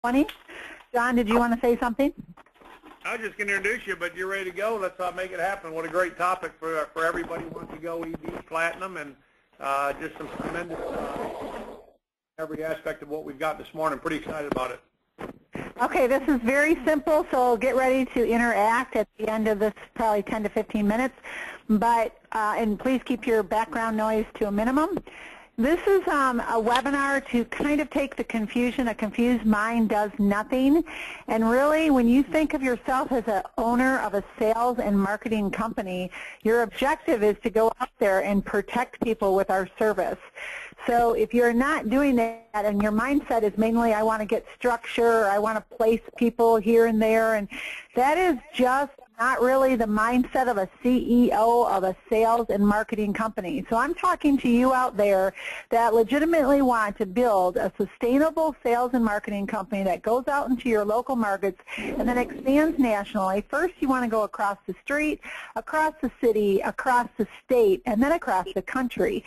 20. John, did you want to say something? I was just going to introduce you, but you're ready to go. Let's make it happen. What a great topic for everybody who wants to go ED Platinum, and just some tremendous every aspect of what we've got this morning. Pretty excited about it. Okay, this is very simple, so get ready to interact at the end of this, probably 10 to 15 minutes. But and please keep your background noise to a minimum. This is a webinar to kind of take the confusion. A confused mind does nothing. And really, when you think of yourself as an owner of a sales and marketing company, your objective is to go out there and protect people with our service. So if you're not doing that and your mindset is mainly, I want to get structure, or I want to place people here and there, and that is just not really the mindset of a CEO of a sales and marketing company. So I'm talking to you out there that legitimately want to build a sustainable sales and marketing company that goes out into your local markets and then expands nationally. First, you want to go across the street, across the city, across the state, and then across the country.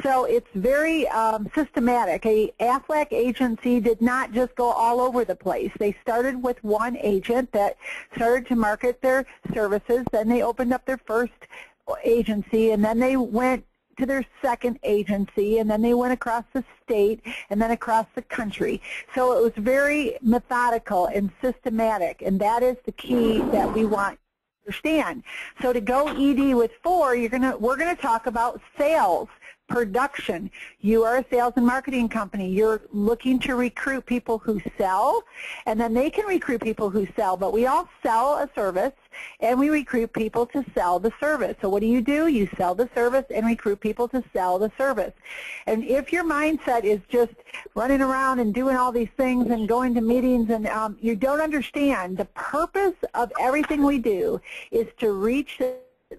So it's very systematic. A Aflac agency did not just go all over the place. They started with one agent that started to market their services, then they opened up their first agency, and then they went to their second agency, and then they went across the state and then across the country. So it was very methodical and systematic, and that is the key that we want to understand. So to go ED with 4, we're gonna talk about sales. Production. You are a sales and marketing company. You're looking to recruit people who sell, and then they can recruit people who sell, but we all sell a service, and we recruit people to sell the service. So what do? You sell the service and recruit people to sell the service. And if your mindset is just running around and doing all these things and going to meetings, and you don't understand, the purpose of everything we do is to reach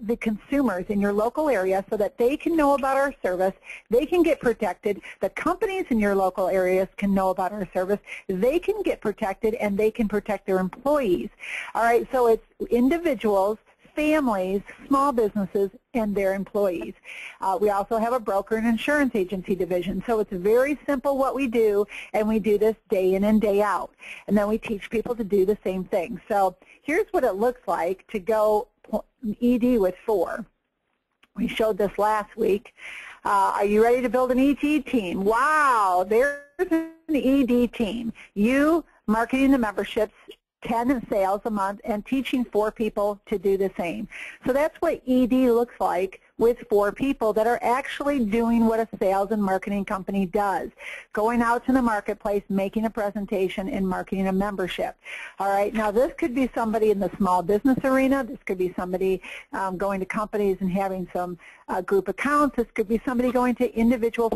the consumers in your local area so that they can know about our service, they can get protected, the companies in your local areas can know about our service, they can get protected, and they can protect their employees. All right, so it's individuals, families, small businesses, and their employees. We also have a broker and insurance agency division. So it's very simple what we do, and we do this day in and day out. And then we teach people to do the same thing. So here's what it looks like to go ED with 4. We showed this last week. Are you ready to build an ED team? Wow, there's an ED team. You marketing the memberships, 10 sales a month, and teaching 4 people to do the same. So that's what ED looks like with 4 people that are actually doing what a sales and marketing company does, going out to the marketplace, making a presentation, and marketing a membership. All right, now this could be somebody in the small business arena. This could be somebody going to companies and having some group accounts. This could be somebody going to individual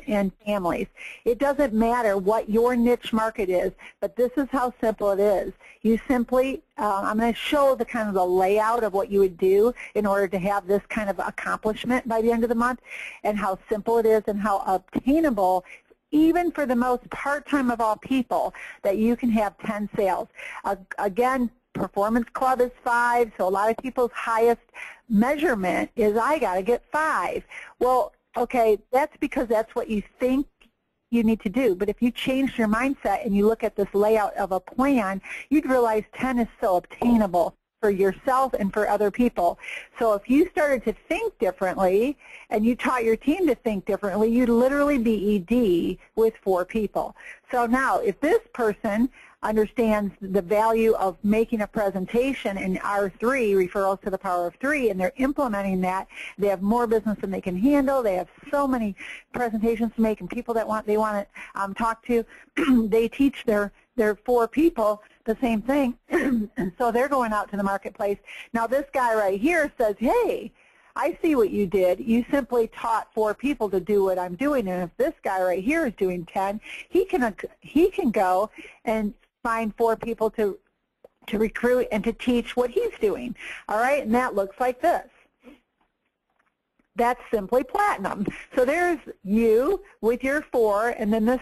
and families. It doesn't matter what your niche market is, but this is how simple it is. You simply, I'm going to show the kind of the layout of what you would do in order to have this kind of accomplishment by the end of the month, and how simple it is and how obtainable, even for the most part-time of all people, that you can have 10 sales. Again, Performance Club is 5, so a lot of people's highest measurement is I got to get 5. Well, okay, that's because that's what you think you need to do. But if you change your mindset and you look at this layout of a plan, you'd realize 10 is so obtainable for yourself and for other people. So if you started to think differently and you taught your team to think differently, you'd literally be ED with 4 people. So now if this person understands the value of making a presentation in R3, referrals to the power of 3, and they're implementing that, they have more business than they can handle, they have so many presentations to make and people that they want to talk to, they teach their 4 people the same thing, and so they're going out to the marketplace. Now this guy right here says, hey, I see what you did. You simply taught 4 people to do what I'm doing, and if this guy right here is doing 10, he can go and find 4 people to recruit and to teach what he's doing. All right, and that looks like this. That's simply platinum. So there's you with your 4, and then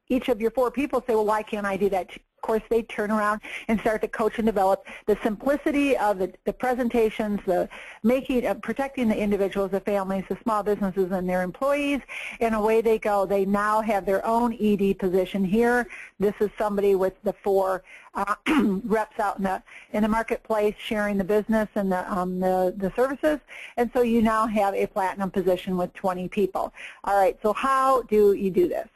each of your 4 people say, well, why can't I do that? Of course, they turn around and start to coach and develop the simplicity of the presentations, the protecting the individuals, the families, the small businesses, and their employees, and away they go. They now have their own ED position here. This is somebody with the 4 reps out in the marketplace sharing the business and the services, and so you now have a platinum position with 20 people. All right, so how do you do this?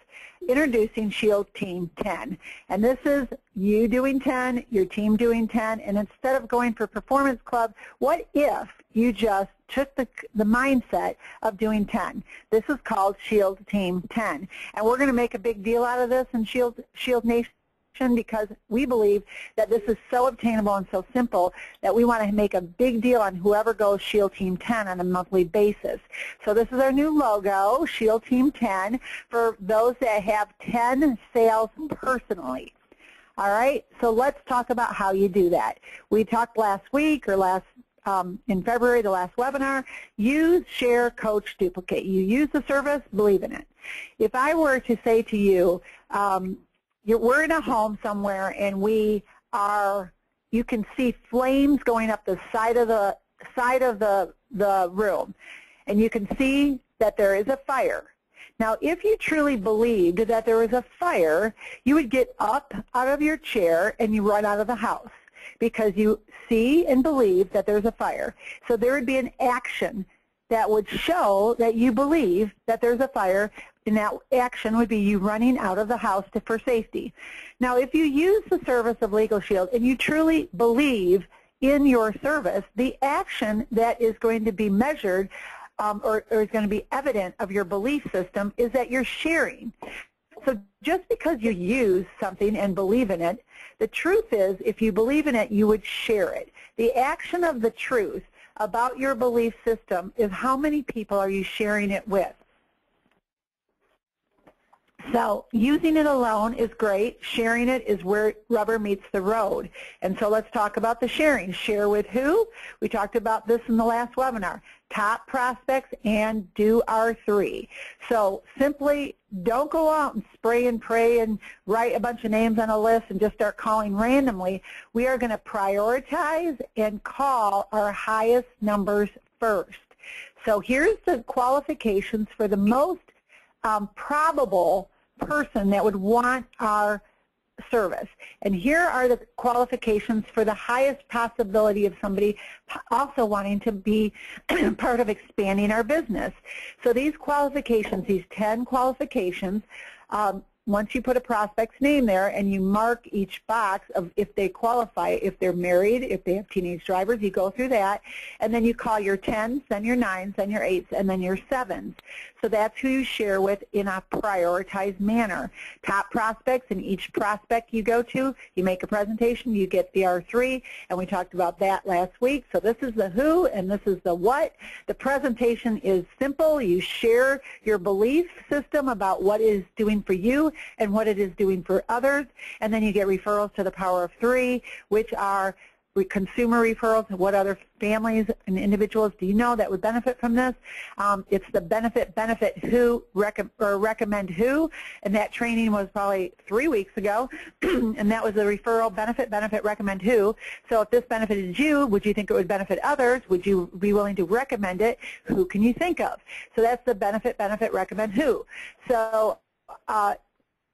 Introducing Shield Team 10, and this is you doing 10, your team doing 10, and instead of going for Performance Club, what if you just took the mindset of doing 10? This is called Shield Team 10, and we're going to make a big deal out of this in ShieldNation because we believe that this is so obtainable and so simple that we want to make a big deal on whoever goes Shield Team 10 on a monthly basis. So this is our new logo, Shield Team 10, for those that have 10 sales personally. All right, so let's talk about how you do that. We talked last week or in February, the last webinar, use, share, coach, duplicate. You use the service, believe in it. If I were to say to you, we're in a home somewhere and you can see flames going up the side of the room, and you can see that there is a fire. Now, if you truly believed that there was a fire, you would get up out of your chair and you run out of the house because you see and believe that there's a fire. So there would be an action that would show that you believe that there's a fire, and that action would be you running out of the house for safety. Now, if you use the service of Legal Shield and you truly believe in your service, the action that is going to be measured or is going to be evident of your belief system is that you're sharing. So just because you use something and believe in it, the truth is if you believe in it, you would share it. The action of the truth about your belief system is how many people are you sharing it with. So using it alone is great. Sharing it is where rubber meets the road. And so let's talk about the sharing. Share with who? We talked about this in the last webinar. Top prospects and do R3. So simply don't go out and spray and pray and write a bunch of names on a list and just start calling randomly. We are going to prioritize and call our highest numbers first. So here's the qualifications for the most probable person that would want our service. And here are the qualifications for the highest possibility of somebody also wanting to be part of expanding our business. So these qualifications, these 10 qualifications, once you put a prospect's name there and you mark each box of if they qualify, if they're married, if they have teenage drivers, you go through that, and then you call your 10s, then your 9s, then your 8s, and then your 7s. So that's who you share with in a prioritized manner. Top prospects, and each prospect you go to, you make a presentation, you get the R3, and we talked about that last week. So this is the who and this is the what. The presentation is simple. You share your belief system about what it is doing for you and what it is doing for others, and then you get referrals to the power of 3, which are consumer referrals. What other families and individuals do you know that would benefit from this? It's the benefit who, recommend who, and that training was probably 3 weeks ago, and that was the referral benefit, recommend who. So if this benefited you, would you think it would benefit others? Would you be willing to recommend it? Who can you think of? So that's the benefit, recommend who. So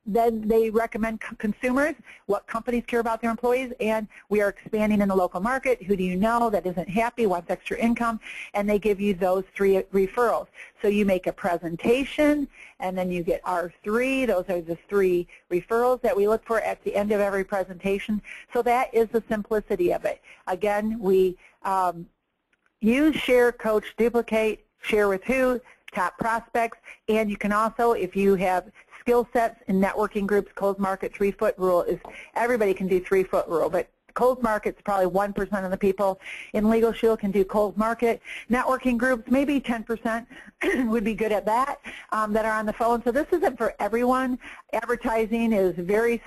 then they recommend consumers, what companies care about their employees, and we are expanding in the local market. Who do you know that isn't happy, wants extra income? And they give you those 3 referrals. So you make a presentation, and then you get R3. Those are the 3 referrals that we look for at the end of every presentation. So that is the simplicity of it. Again, we use, share, coach, duplicate, share with who, top prospects, and you can also, if you have skill sets in networking groups, closed market 3-foot rule is everybody can do 3-foot rule, but closed market's probably 1% of the people in Legal Shield can do closed market. Networking groups, maybe 10% would be good at that that are on the phone. So this isn't for everyone. Advertising is very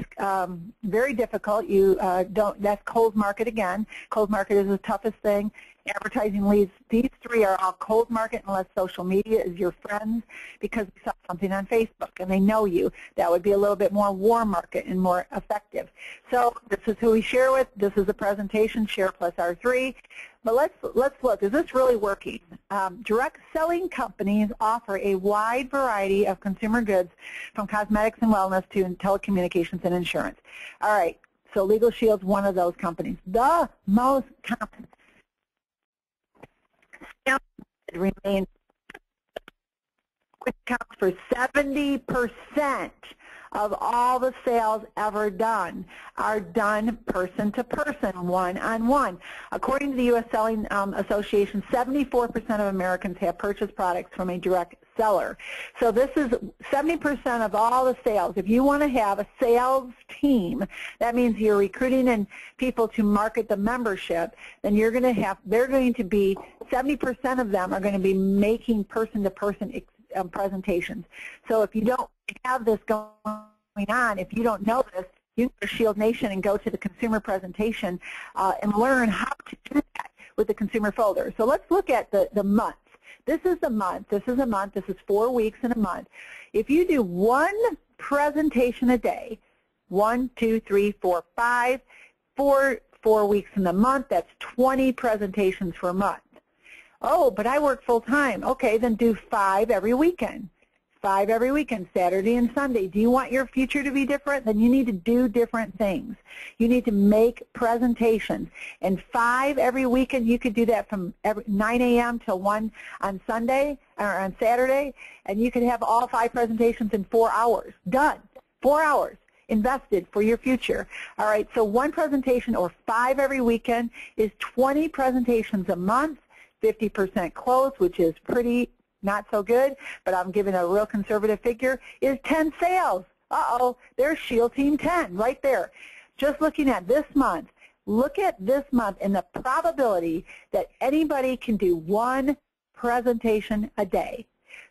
difficult. That's closed market again. Closed market is the toughest thing. advertising leads. These three are all cold market unless social media is your friends because we saw something on Facebook and they know you. That would be a little bit more warm market and more effective. So this is who we share with. This is a presentation, share plus R3. But let's look. Is this really working? Direct selling companies offer a wide variety of consumer goods from cosmetics and wellness to telecommunications and insurance. All right. So Legal Shield's one of those companies. The most common remains, which accounts for 70% of all the sales ever done are done person to person, one-on-one. According to the U.S. Selling Association, 74% of Americans have purchased products from a direct seller. So this is 70% of all the sales. If you want to have a sales team, that means you're recruiting in people to market the membership, then you're going to have, they're going to be, 70% of them are going to be making person-to-person presentations. So if you don't have this going on, if you don't know this, you can go to ShieldNation and go to the consumer presentation and learn how to do that with the consumer folder. So let's look at the months. This is a month. This is a month. This is 4 weeks in a month. If you do one presentation a day, 1, 2, 3, 4, 5, 4 weeks in the month, that's 20 presentations for a month. Oh, but I work full-time. Okay, then do 5 every weekend. 5 every weekend, Saturday and Sunday. Do you want your future to be different? Then you need to do different things. You need to make presentations. And 5 every weekend, you could do that from 9 a.m. till 1 on Sunday or on Saturday, and you could have all 5 presentations in 4 hours. Done. 4 hours invested for your future. All right, so 1 presentation or 5 every weekend is 20 presentations a month, 50% close, which is pretty not so good, but I'm giving a real conservative figure, is 10 sales. Uh-oh, there's Shield Team 10 right there. Just looking at this month, look at this month and the probability that anybody can do 1 presentation a day.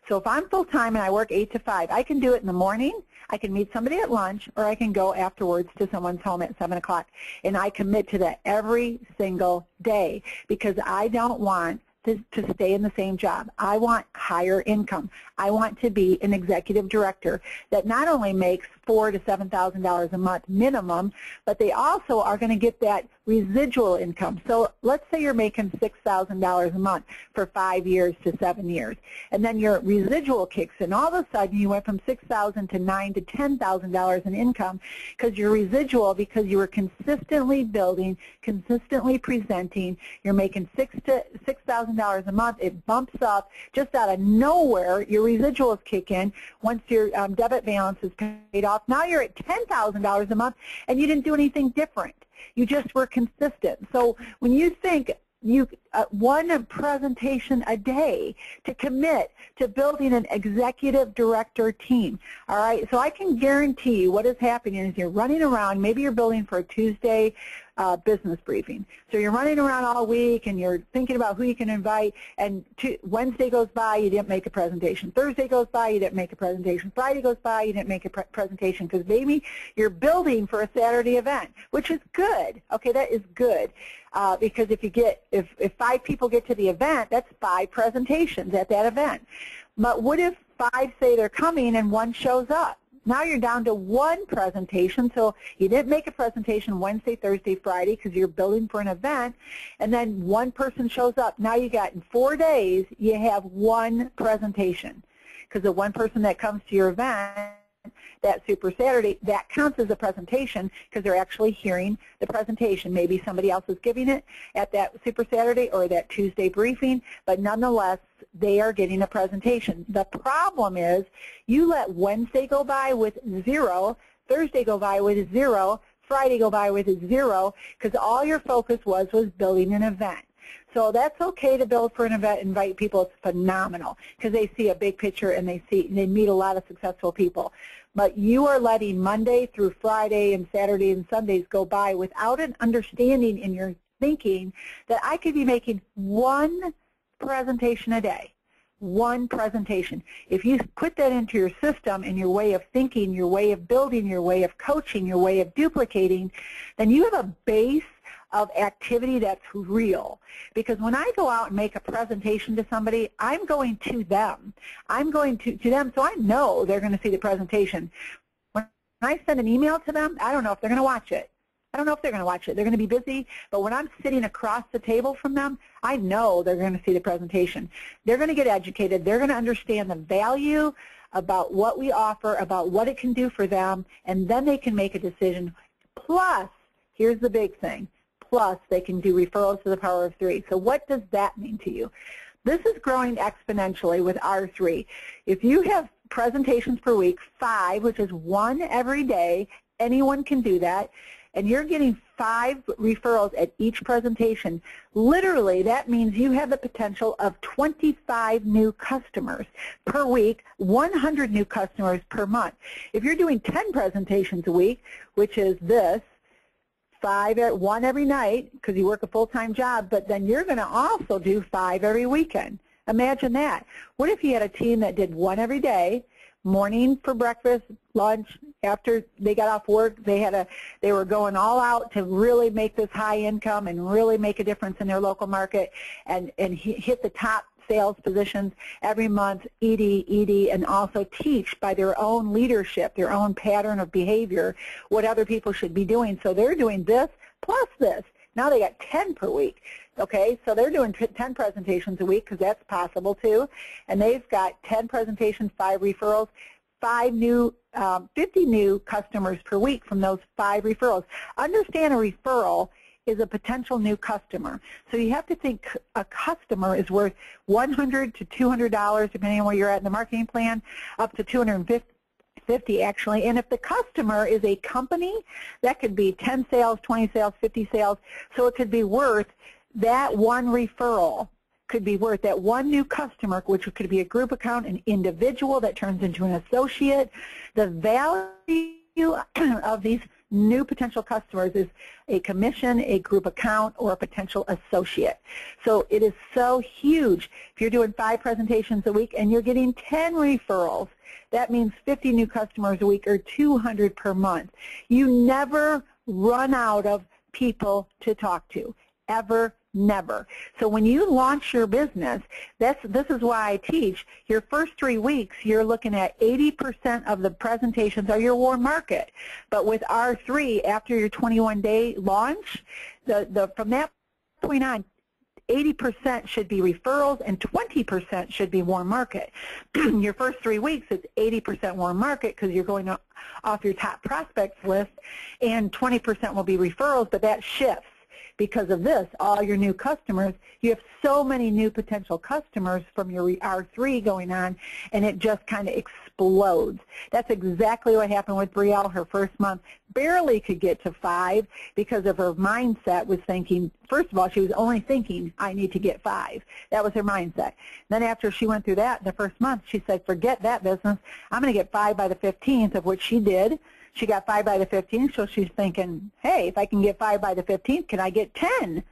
So if I'm full-time and I work 8 to 5, I can do it in the morning, I can meet somebody at lunch, or I can go afterwards to someone's home at 7 o'clock. And I commit to that every single day because I don't want to stay in the same job. I want higher income. I want to be an executive director that not only makes $4,000 to $7,000 a month minimum, but they also are going to get that residual income. So let's say you're making $6,000 a month for 5 years to 7 years, and then your residual kicks in. All of a sudden, you went from $6,000 to $9,000 to $10,000 in income because your residual, because you were consistently building, consistently presenting, you're making $6,000 a month. It bumps up just out of nowhere. Your residuals kick in once your debit balance is paid off. Now you're at $10,000 a month, and you didn't do anything different. You just were consistent. So when you think you 1 presentation a day to commit to building an executive director team, all right, so I can guarantee you what is happening is you're running around, maybe you're building for a Tuesday business briefing. So you're running around all week and you're thinking about who you can invite, and Wednesday goes by, you didn't make a presentation. Thursday goes by, you didn't make a presentation. Friday goes by, you didn't make a presentation because maybe you're building for a Saturday event, which is good. Okay, that is good because if 5 people get to the event, that's 5 presentations at that event. But what if 5 say they're coming and 1 shows up? Now you're down to 1 presentation, so you didn't make a presentation Wednesday, Thursday, Friday because you're building for an event, and then 1 person shows up. Now you got in 4 days, you have 1 presentation because the 1 person that comes to your event, that Super Saturday, that counts as a presentation because they're actually hearing the presentation. Maybe somebody else is giving it at that Super Saturday or that Tuesday briefing, but nonetheless, they are getting a presentation. The problem is you let Wednesday go by with 0, Thursday go by with 0, Friday go by with 0 because all your focus was building an event. So that's okay to build for an event, invite people. It's phenomenal because they see a big picture and they meet a lot of successful people. But you are letting Monday through Friday and Saturday and Sundays go by without an understanding in your thinking that I could be making 1 presentation a day. 1 presentation. If you put that into your system and your way of thinking, your way of building, your way of coaching, your way of duplicating, then you have a base of activity that's real. Because when I go out and make a presentation to somebody, I'm going to them. I'm going to them, so I know they're going to see the presentation. When I send an email to them, I don't know if they're going to watch it. I don't know if they're going to watch it. They're going to be busy, but when I'm sitting across the table from them, I know they're going to see the presentation. They're going to get educated. They're going to understand the value about what we offer, about what it can do for them, and then they can make a decision. Plus, here's the big thing, plus they can do referrals to the power of 3. So what does that mean to you? This is growing exponentially with R3. If you have presentations per week, 5, which is 1 every day, anyone can do that, and you're getting 5 referrals at each presentation, literally that means you have the potential of 25 new customers per week, 100 new customers per month. If you're doing 10 presentations a week, which is this, 1 every night because you work a full-time job, but then you're going to also do 5 every weekend. Imagine that. What if you had a team that did 1 every day, morning for breakfast, lunch, after they got off work, they were going all out to really make this high income and really make a difference in their local market and hit the top sales positions every month, ED, and also teach by their own leadership, their own pattern of behavior, what other people should be doing. So they're doing this plus this. Now they got 10 per week. Okay, so they're doing 10 presentations a week because that's possible too, and they've got 10 presentations, 5 referrals, 50 new customers per week from those 5 referrals. Understand a referral is a potential new customer. So you have to think a customer is worth $100 to $200, depending on where you're at in the marketing plan, up to $250 actually. And if the customer is a company, that could be 10 sales, 20 sales, 50 sales. So it could be worth that 1 referral could be worth that 1 new customer, which could be a group account, an individual that turns into an associate. The value of these new potential customers is a commission, a group account, or a potential associate. So it is so huge. If you're doing 5 presentations a week and you're getting 10 referrals, that means 50 new customers a week or 200 per month. You never run out of people to talk to, ever. Never. So when you launch your business, this is why I teach, your first 3 weeks, you're looking at 80% of the presentations are your warm market. But with R3, after your 21-day launch, from that point on, 80% should be referrals and 20% should be warm market. Your first 3 weeks, it's 80% warm market because you're going off your top prospects list, and 20% will be referrals, but that shifts. Because of this, all your new customers, you have so many new potential customers from your R3 going on, and it just kind of explodes. That's exactly what happened with Brielle. Her first month barely could get to 5 because of her mindset was thinking, first of all, she was only thinking, I need to get 5. That was her mindset. Then after she went through that, the first month, she said, forget that business. I'm going to get 5 by the 15th, of which she did. She got 5 by the 15th, so she's thinking, hey, if I can get 5 by the 15th, can I get 10?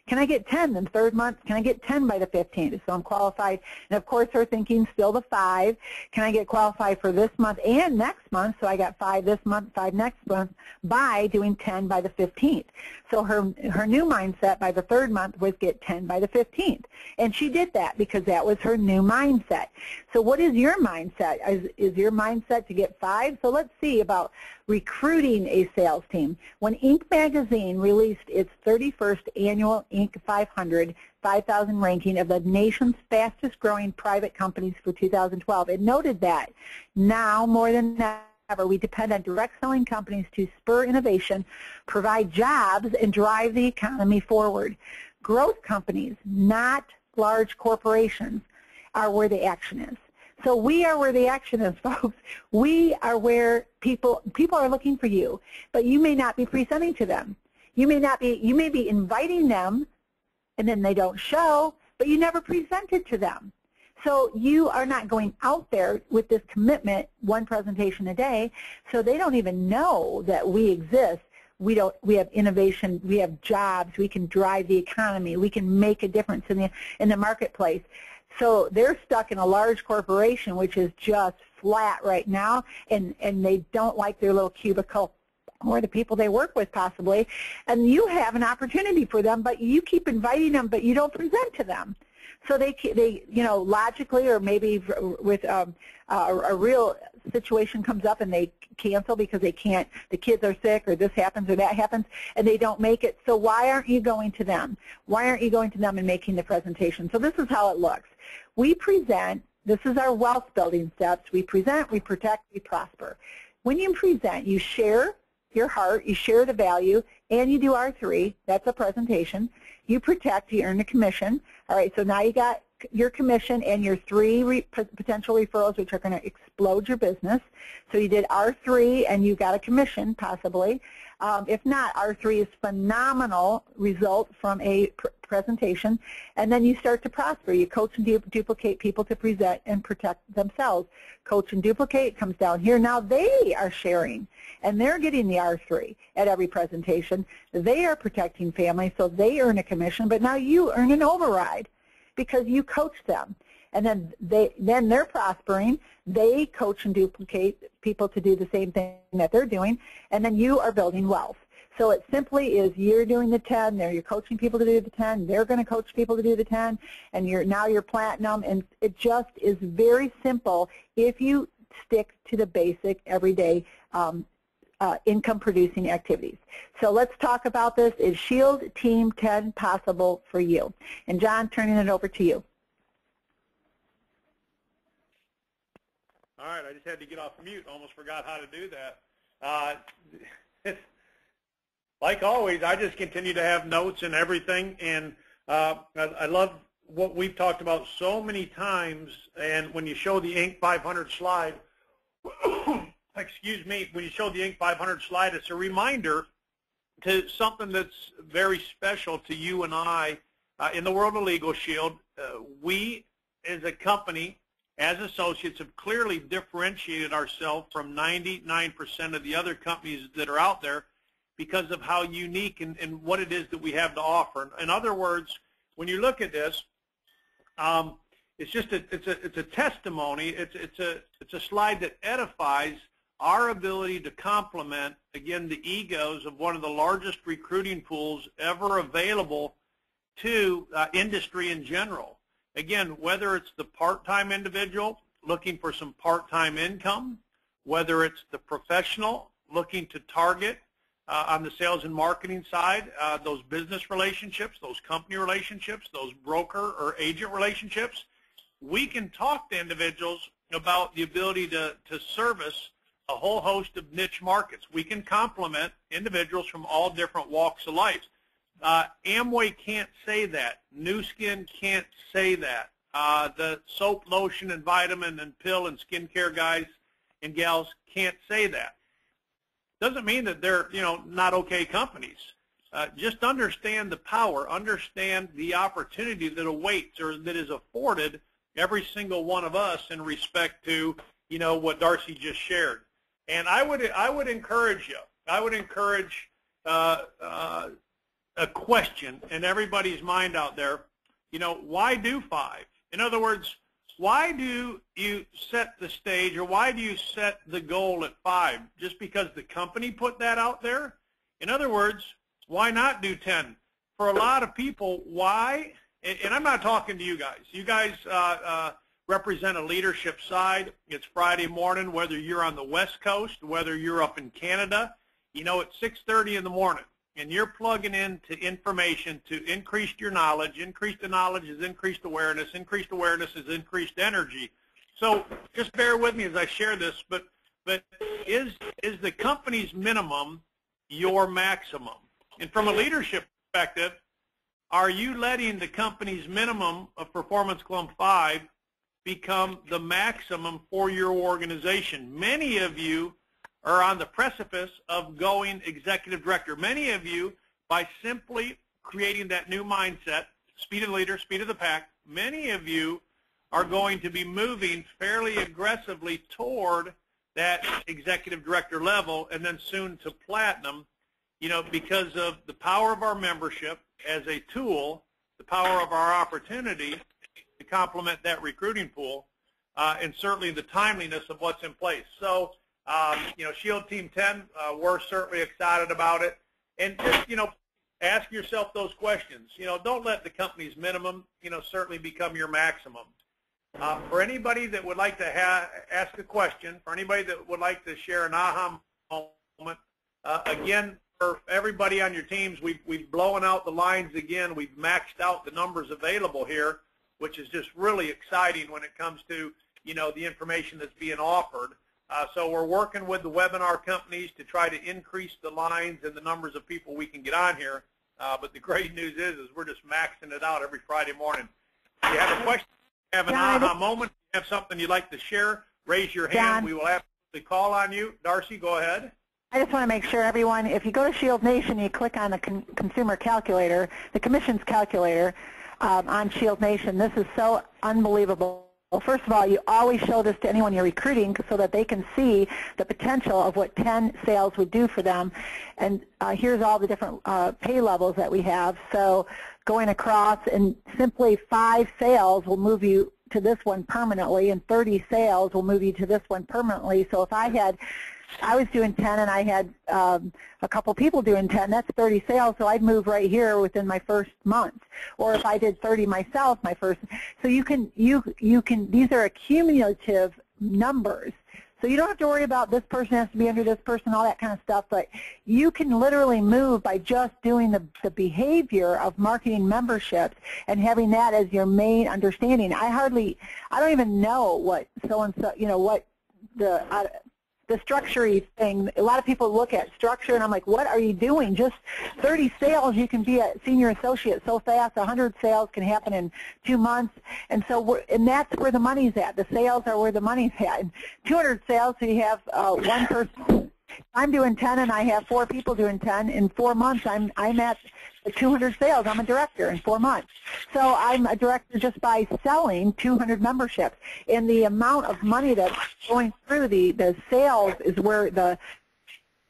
Can I get 10? Then third month, can I get 10 by the 15th? So I'm qualified. And, of course, her thinking still the 5. Can I get qualified for this month and next month? So I got 5 this month, 5 next month by doing 10 by the 15th. So her new mindset by the third month was get 10 by the 15th. And she did that because that was her new mindset. So what is your mindset? Is your mindset to get 5? So let's see about recruiting a sales team. When Inc. magazine released its 31st annual Inc. 5,000 ranking of the nation's fastest growing private companies for 2012, it noted that now more than ever we depend on direct selling companies to spur innovation, provide jobs, and drive the economy forward. Growth companies, not large corporations, are where the action is. So we are where the action is, folks. We are where people are looking for you, but you may not be presenting to them. You may be inviting them, and then they don't show, but you never presented to them. So you are not going out there with this commitment, 1 presentation a day, so they don't even know that we exist. We have innovation, we have jobs, we can drive the economy, we can make a difference in the marketplace. So they're stuck in a large corporation which is just flat right now, and they don't like their little cubicle or the people they work with possibly, and you have an opportunity for them, but you keep inviting them, but you don't present to them. So they logically, or maybe with a real situation comes up and they cancel because they can't, the kids are sick or this happens or that happens, and they don't make it. So why aren't you going to them? Why aren't you going to them and making the presentation? So this is how it looks. We present, this is our wealth building steps. We present, we protect, we prosper. When you present, you share your heart, you share the value, and you do R3. That's a presentation. You protect, you earn a commission. All right, so now you got your commission and your 3 potential referrals, which are going to explode your business. So you did R3 and you got a commission, possibly. If not, R3 is phenomenal result from a presentation. And then you start to prosper. You coach and duplicate people to present and protect themselves. Coach and duplicate comes down here. Now they are sharing, and they're getting the R3 at every presentation. They are protecting family, so they earn a commission, but now you earn an override because you coach them. And then they're prospering. They coach and duplicate people to do the same thing that they're doing, and then you are building wealth. So it simply is you're doing the 10, you're coaching people to do the 10, they're going to coach people to do the 10, and now you're platinum, and it just is very simple if you stick to the basic everyday income-producing activities. So let's talk about this. Is Shield Team 10 possible for you? And John, turning it over to you. All right, I just had to get off mute. Almost forgot how to do that. Like always, I just continue to have notes and everything, and I love what we've talked about so many times. And when you show the Inc. 500 slide, excuse me, when you show the Inc. 500 slide, it's a reminder to something that's very special to you and I in the world of Legal Shield. We, as a company, as associates, have clearly differentiated ourselves from 99% of the other companies that are out there because of how unique and what it is that we have to offer. In other words, when you look at this, it's just it's a testimony. It's a slide that edifies our ability to complement, again, the egos of one of the largest recruiting pools ever available to industry in general. Again, whether it's the part-time individual looking for some part-time income, whether it's the professional looking to target on the sales and marketing side, those business relationships, those company relationships, those broker or agent relationships, we can talk to individuals about the ability to service a whole host of niche markets. We can complement individuals from all different walks of life. Amway can't say that. New Skin can't say that. The soap, lotion, and vitamin and pill and skincare guys and gals can't say that. Doesn't mean that they're, not okay companies. Just understand the power, understand the opportunity that awaits or that is afforded every single one of us in respect to, what Darcy just shared. And I would encourage you. I would encourage a question in everybody's mind out there. Why do 5? In other words, why do you set the stage, or why do you set the goal at 5? Just because the company put that out there? In other words, why not do 10? For a lot of people, why? And I'm not talking to you guys. You guys represent a leadership side. It's Friday morning, whether you're on the West Coast, whether you're up in Canada. It's 6:30 in the morning, and you're plugging into information to increase your knowledge. Increased knowledge is increased awareness. Increased awareness is increased energy. So just bear with me as I share this, but is the company's minimum your maximum? And from a leadership perspective, are you letting the company's minimum of Performance Club 5 become the maximum for your organization? Many of you are on the precipice of going executive director. Many of you, by simply creating that new mindset, speed of the leader, speed of the pack, many of you are going to be moving fairly aggressively toward that executive director level and then soon to platinum, because of the power of our membership as a tool, the power of our opportunity to complement that recruiting pool, and certainly the timeliness of what's in place. So Shield Team 10, we're certainly excited about it. And just, ask yourself those questions. Don't let the company's minimum, certainly become your maximum. For anybody that would like to ask a question, for anybody that would like to share an aha moment, again, for everybody on your teams, we've blown out the lines again. We've maxed out the numbers available here, which is just really exciting when it comes to, the information that's being offered. So we're working with the webinar companies to try to increase the lines and the numbers of people we can get on here. But the great news is we're just maxing it out every Friday morning. If you have a question, have an aha moment, have something you'd like to share, raise your hand. We will absolutely call on you. Darcy, go ahead. I just want to make sure everyone, if you go to ShieldNation, you click on the consumer calculator, the commissions calculator on ShieldNation. This is so unbelievable. Well, first of all, you always show this to anyone you're recruiting so that they can see the potential of what 10 sales would do for them. And here's all the different pay levels that we have. So going across, and simply 5 sales will move you to this one permanently, and 30 sales will move you to this one permanently. So if I was doing 10 and I had a couple people doing 10, that's 30 sales, so I'd move right here within my first month. Or if I did 30 myself, so you can, these are accumulative numbers. So you don't have to worry about this person has to be under this person, all that kind of stuff, but you can literally move by just doing the behavior of marketing memberships and having that as your main understanding. I don't even know what so-and-so, what the structure-y thing. A lot of people look at structure, and I'm like, what are you doing? Just 30 sales, you can be a senior associate so fast. 100 sales can happen in 2 months, and so that's where the money's at. The sales are where the money's at. And 200 sales, so you have one person. I'm doing 10, and I have 4 people doing 10. In 4 months, I'm at the 200 sales. I'm a director in 4 months. So I'm a director just by selling 200 memberships. And the amount of money that's going through the sales is where the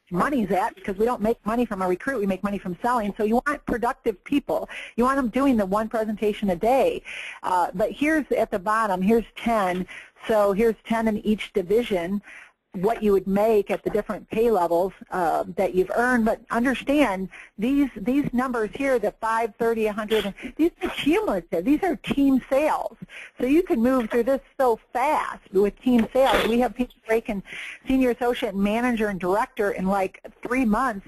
money's at, because we don't make money from a recruit, we make money from selling. So you want productive people. You want them doing the 1 presentation a day. But here's at the bottom, here's 10. So here's 10 in each division, what you would make at the different pay levels that you've earned. But understand these numbers here, the 5, 30, 100, these are cumulative. These are team sales. So you can move through this so fast with team sales. We have people breaking senior associate, manager, and director in like 3 months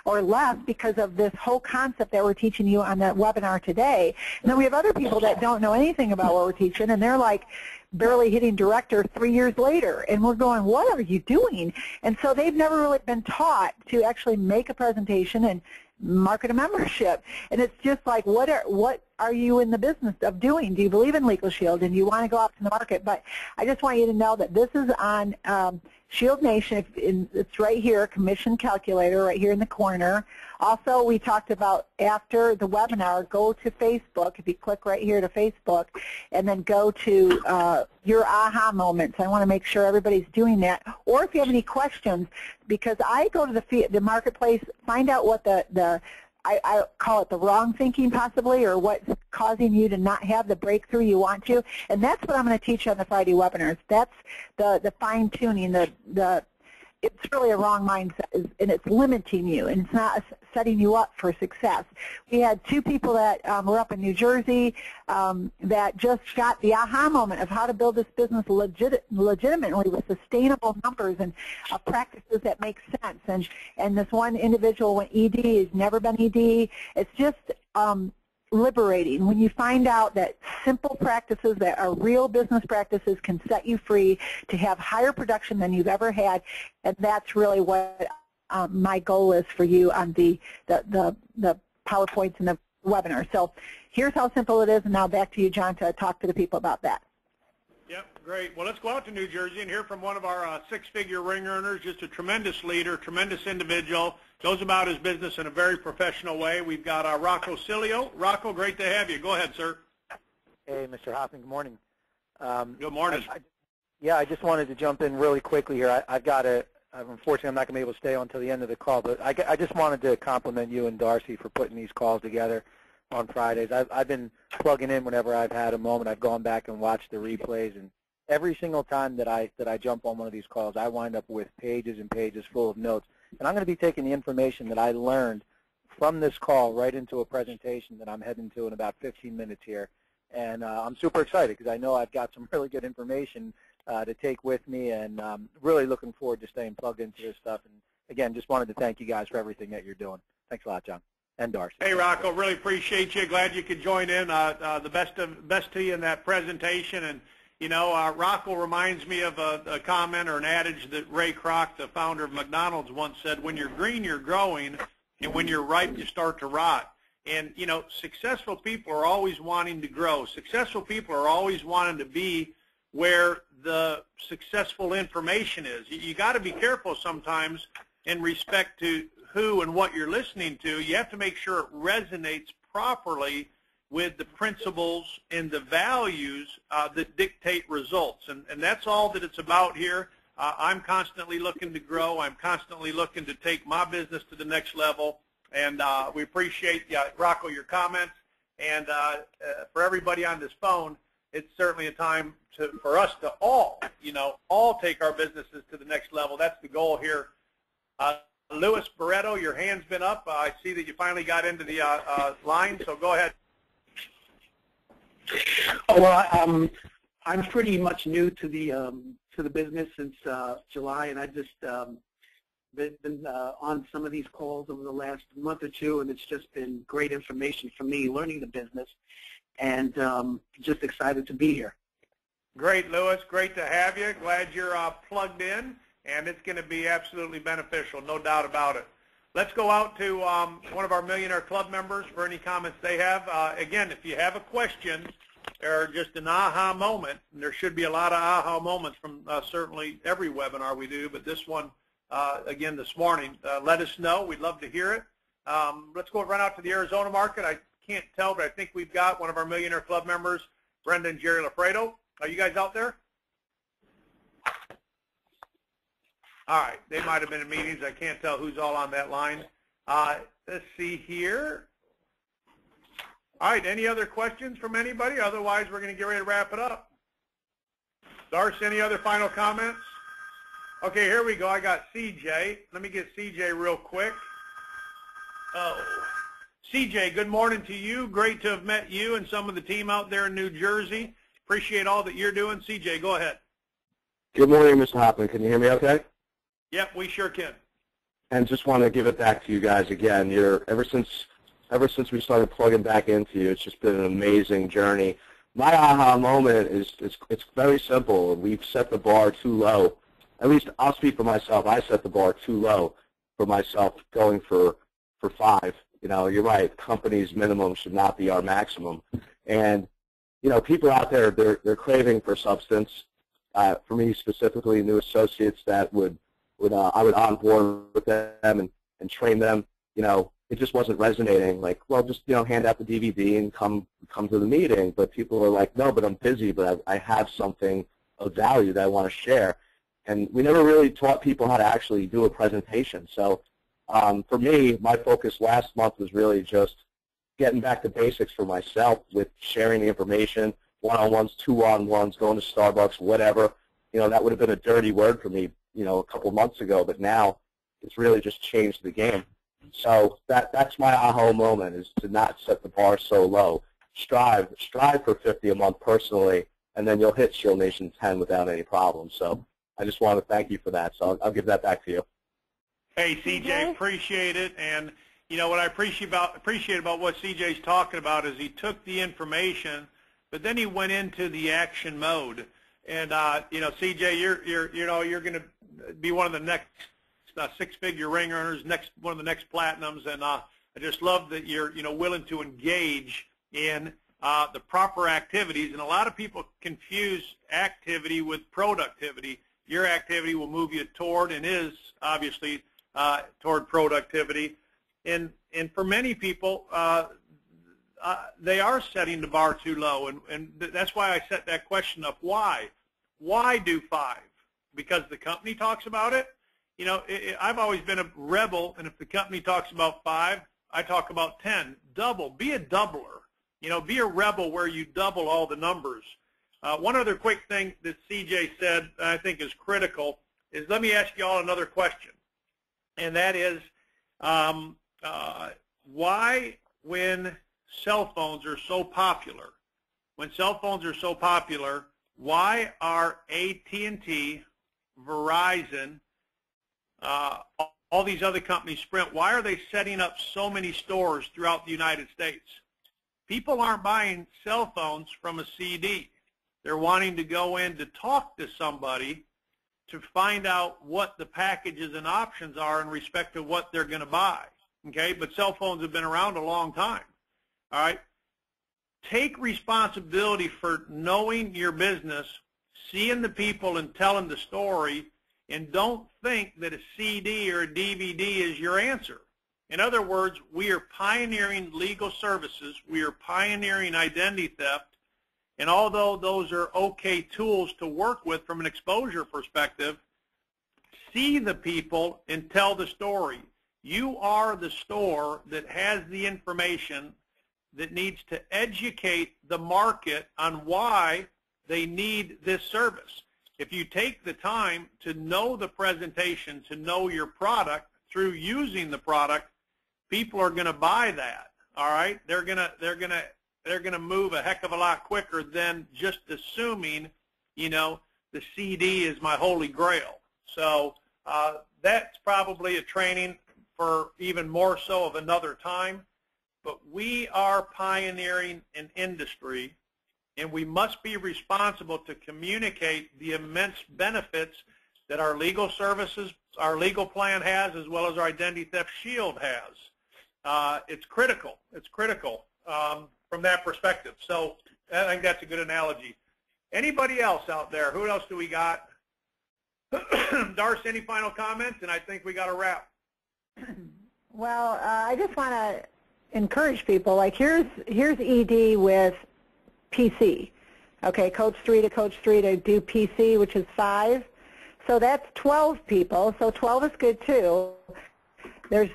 or less because of this whole concept that we're teaching you on that webinar today. And then we have other people that don't know anything about what we're teaching, and they're like barely hitting director 3 years later, and we're going, what are you doing? And so they've never really been taught to actually make a presentation and market a membership. And it's just like, what are you in the business of doing? Do you believe in Legal Shield, and do you want to go out to the market? But I just want you to know that this is on ShieldNation. It's right here, commission calculator, right here in the corner. Also, we talked about after the webinar, go to Facebook. If you click right here to Facebook, and then go to your aha moments. I want to make sure everybody's doing that. Or if you have any questions, because I go to the marketplace, find out what I call it the wrong thinking possibly, or what's causing you to not have the breakthrough you want to. And that's what I'm going to teach you on the Friday webinars. That's the fine-tuning, it's really a wrong mindset, and it's limiting you, and it's not setting you up for success. We had 2 people that were up in New Jersey that just got the aha moment of how to build this business legitimately with sustainable numbers and practices that make sense. And this one individual went ED, has never been ED. It's just liberating when you find out that simple practices that are real business practices can set you free to have higher production than you've ever had. And that's really what my goal is for you on the PowerPoints and the webinar. So here's how simple it is, and now back to you, John, to talk to the people about that. Yep, great. Well, let's go out to New Jersey and hear from one of our 6-figure ring earners, just a tremendous leader, tremendous individual, goes about his business in a very professional way. We've got Rocco Cilio. Rocco, great to have you. Go ahead, sir. Hey, Mr. Hoffman, good morning. Good morning. I just wanted to jump in really quickly here. Unfortunately, I'm not going to be able to stay on until the end of the call, but I just wanted to compliment you and Darcy for putting these calls together on Fridays. I've been plugging in whenever I've had a moment. I've gone back and watched the replays, and every single time that I jump on one of these calls, I wind up with pages and pages full of notes. And I'm going to be taking the information that I learned from this call right into a presentation that I'm heading to in about 15 minutes here. And I'm super excited because I know I've got some really good information to take with me, and really looking forward to staying plugged into this stuff. And again, just wanted to thank you guys for everything that you're doing. Thanks a lot, John. And Darcy. Hey, Rocco, really appreciate you. Glad you could join in. The best to you in that presentation. And, you know, Rocco reminds me of a comment or an adage that Ray Kroc, the founder of McDonald's, once said, when you're green, you're growing, and when you're ripe, you start to rot. And, you know, successful people are always wanting to grow. Successful people are always wanting to be where the successful information is. You got to be careful sometimes in respect to who and what you're listening to. You have to make sure it resonates properly with the principles and the values that dictate results. And that's all that it's about here. I'm constantly looking to grow. I'm constantly looking to take my business to the next level. And we appreciate, Rocco, your comments. And for everybody on this phone, it's certainly a time for us to all take our businesses to the next level. That's the goal here. Louis Barreto, your hand's been up. I see that you finally got into the line, so go ahead. Oh, well, I'm pretty much new to the business since July, and I just been on some of these calls over the last month or two, and it's just been great information for me learning the business, and just excited to be here. Great, Louis. Great to have you. Glad you're plugged in, and it's going to be absolutely beneficial, no doubt about it. Let's go out to one of our Millionaire Club members for any comments they have. Again, if you have a question or just an aha moment, and there should be a lot of aha moments from certainly every webinar we do, but this one, again, this morning, let us know. We'd love to hear it. Let's go run out to the Arizona market. I can't tell, but I think we've got one of our Millionaire Club members, Brenda and Jerry Lafredo. Are you guys out there? All right. They might have been in meetings. I can't tell who's all on that line. Let's see here. All right. Any other questions from anybody? Otherwise, we're going to get ready to wrap it up. Darcy, any other final comments? Okay, here we go. I got CJ. Let me get CJ real quick. Oh, CJ, good morning to you. Great to have met you and some of the team out there in New Jersey. Appreciate all that you're doing. CJ, go ahead. Good morning, Mr. Hoffman. Can you hear me okay? Yep, we sure can. And just want to give it back to you guys again. Ever since we started plugging back into you, it's just been an amazing journey. My aha moment is it's very simple. We've set the bar too low. At least I'll speak for myself. I set the bar too low for myself going for 5. You know, you're right. Company's minimum should not be our maximum. And, you know, people out there, they're craving for substance. For me specifically, new associates that I would onboard with them and train them. You know, it just wasn't resonating. Like, well, just, you know, hand out the DVD and come to the meeting. But people are like, no, but I'm busy, but I have something of value that I want to share. And we never really taught people how to actually do a presentation. So for me, my focus last month was really just getting back to basics for myself with sharing the information, one-on-ones, two-on-ones, going to Starbucks, whatever. You know, that would have been a dirty word for me, you know, a couple months ago, but now it's really just changed the game. So that's my aha moment, is to not set the bar so low. Strive for 50 a month personally, and then you'll hit ShieldNation 10 without any problem. So I just want to thank you for that. So I'll give that back to you. Hey, CJ, appreciate it. And, you know, what I appreciate about what CJ's talking about is he took the information, but then he went into the action mode. And, you know, CJ, you're going to be one of the next six-figure ring earners, one of the next platinums. And I just love that you're, you know, willing to engage in the proper activities. And a lot of people confuse activity with productivity. Your activity will move you toward, and is obviously toward productivity. And for many people, they are setting the bar too low, and that's why I set that question up. Why? Why do 5? Because the company talks about it? You know, I've always been a rebel, and if the company talks about 5, I talk about 10. Double. Be a doubler. You know, be a rebel where you double all the numbers. One other quick thing that CJ said that I think is critical is, let me ask you all another question, and that is, why, when cell phones are so popular, why are AT&T, Verizon, all these other companies, Sprint, why are they setting up so many stores throughout the United States? People aren't buying cell phones from a CD. They're wanting to go in to talk to somebody to find out what the packages and options are in respect to what they're going to buy. Okay, but cell phones have been around a long time. All right, take responsibility for knowing your business, seeing the people and telling the story, and don't think that a CD or a DVD is your answer. In other words, we are pioneering legal services, we are pioneering identity theft, and although those are okay tools to work with from an exposure perspective, see the people and tell the story. You are the store that has the information that needs to educate the market on why they need this service. If you take the time to know the presentation, to know your product through using the product, people are going to buy that. All right, they're going to move a heck of a lot quicker than just assuming, you know, the CD is my holy grail. So that's probably a training for even more so of another time. But we are pioneering an industry, and we must be responsible to communicate the immense benefits that our legal services, our legal plan has, as well as our Identity Theft Shield has. It's critical. It's critical from that perspective. So I think that's a good analogy. Anybody else out there? Who else do we got? Darcy, any final comments? And I think we got a wrap. Well, I just want to encourage people. Like here's ED with PC. Okay, Coach 3 to do PC, which is 5. So that's 12 people. So 12 is good too. Here's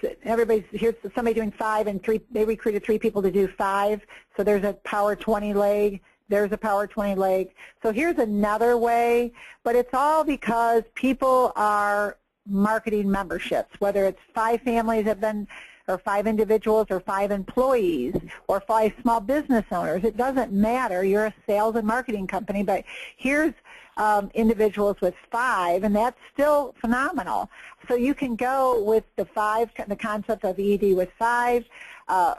somebody doing 5 and 3. They recruited 3 people to do 5. So there's a power 20 leg. There's a power 20 leg. So here's another way, but it's all because people are marketing memberships, whether it's 5 families have been, or 5 individuals, or 5 employees, or 5 small business owners. It doesn't matter. You're a sales and marketing company, but here's individuals with 5, and that's still phenomenal. So you can go with the 5, the concept of ED with 5,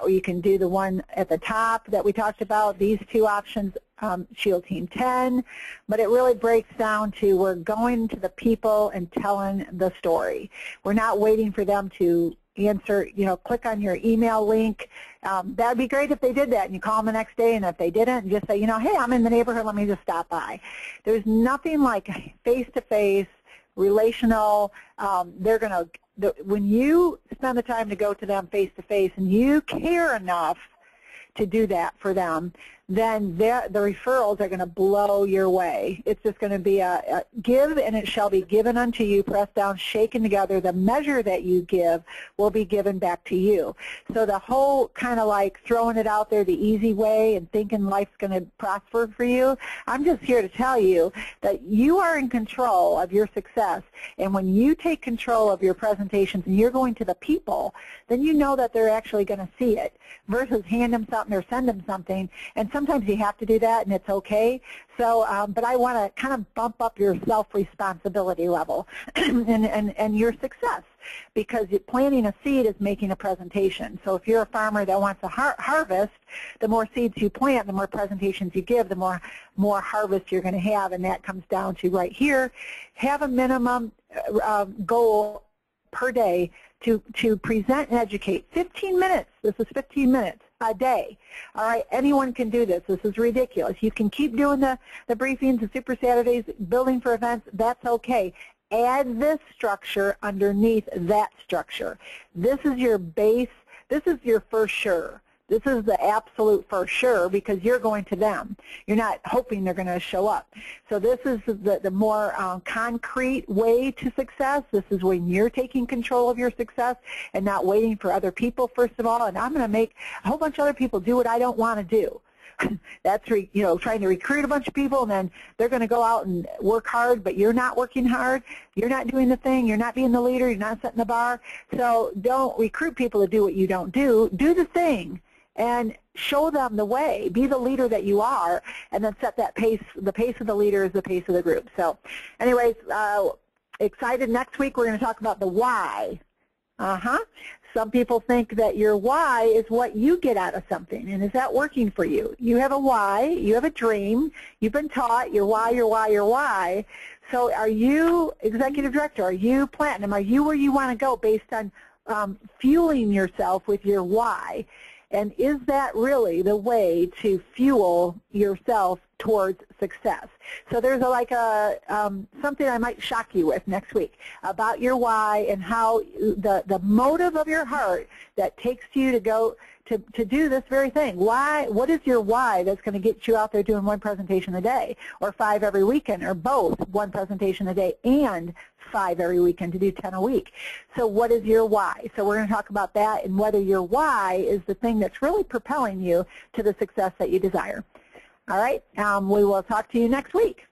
or you can do the one at the top that we talked about, these 2 options, Shield Team 10, but it really breaks down to we're going to the people and telling the story. We're not waiting for them to answer, you know, click on your email link. That would be great if they did that and you call them the next day, and if they didn't, just say, you know, hey, I'm in the neighborhood, let me just stop by. There's nothing like face-to-face, relational. When you spend the time to go to them face-to-face and you care enough to do that for them, then the referrals are going to blow your way. It's just going to be a give, and it shall be given unto you, pressed down, shaken together. The measure that you give will be given back to you. So the whole kind of like throwing it out there the easy way and thinking life's going to prosper for you, I'm just here to tell you that you are in control of your success. And when you take control of your presentations and you're going to the people, then you know that they're actually going to see it versus hand them something or send them something. And sometimes you have to do that, and it's okay. So, but I want to kind of bump up your self-responsibility level and your success, because planting a seed is making a presentation. So if you're a farmer that wants to harvest, the more seeds you plant, the more presentations you give, the more harvest you're going to have, and that comes down to right here, have a minimum goal per day to present and educate. 15 minutes. This is 15 minutes a day. All right, anyone can do this. This is ridiculous. You can keep doing the briefings, the Super Saturdays, building for events. That's okay. Add this structure underneath that structure. This is your base. This is your for sure. This is the absolute for sure, because you're going to them. You're not hoping they're going to show up. So this is the more concrete way to success. This is when you're taking control of your success and not waiting for other people, first of all. And I'm going to make a whole bunch of other people do what I don't want to do. That's trying to recruit a bunch of people, and then they're going to go out and work hard, but you're not working hard. You're not doing the thing. You're not being the leader. You're not setting the bar. So don't recruit people to do what you don't do. Do the thing and show them the way. Be the leader that you are, and then set that pace. The pace of the leader is the pace of the group. So anyways, excited. Next week we're going to talk about the why. Some people think that your why is what you get out of something, and is that working for you? You have a why, you have a dream, you've been taught your why, your why, your why. So are you executive director? Are you platinum? Are you where you want to go based on fueling yourself with your why? And is that really the way to fuel yourself towards success? So there's something I might shock you with next week about your why and how the motive of your heart that takes you to go to do this very thing. Why? What is your why that's going to get you out there doing one presentation a day, or 5 every weekend, or both, one presentation a day and 5 every weekend to do 10 a week? So what is your why? So we're going to talk about that and whether your why is the thing that's really propelling you to the success that you desire. All right, we will talk to you next week.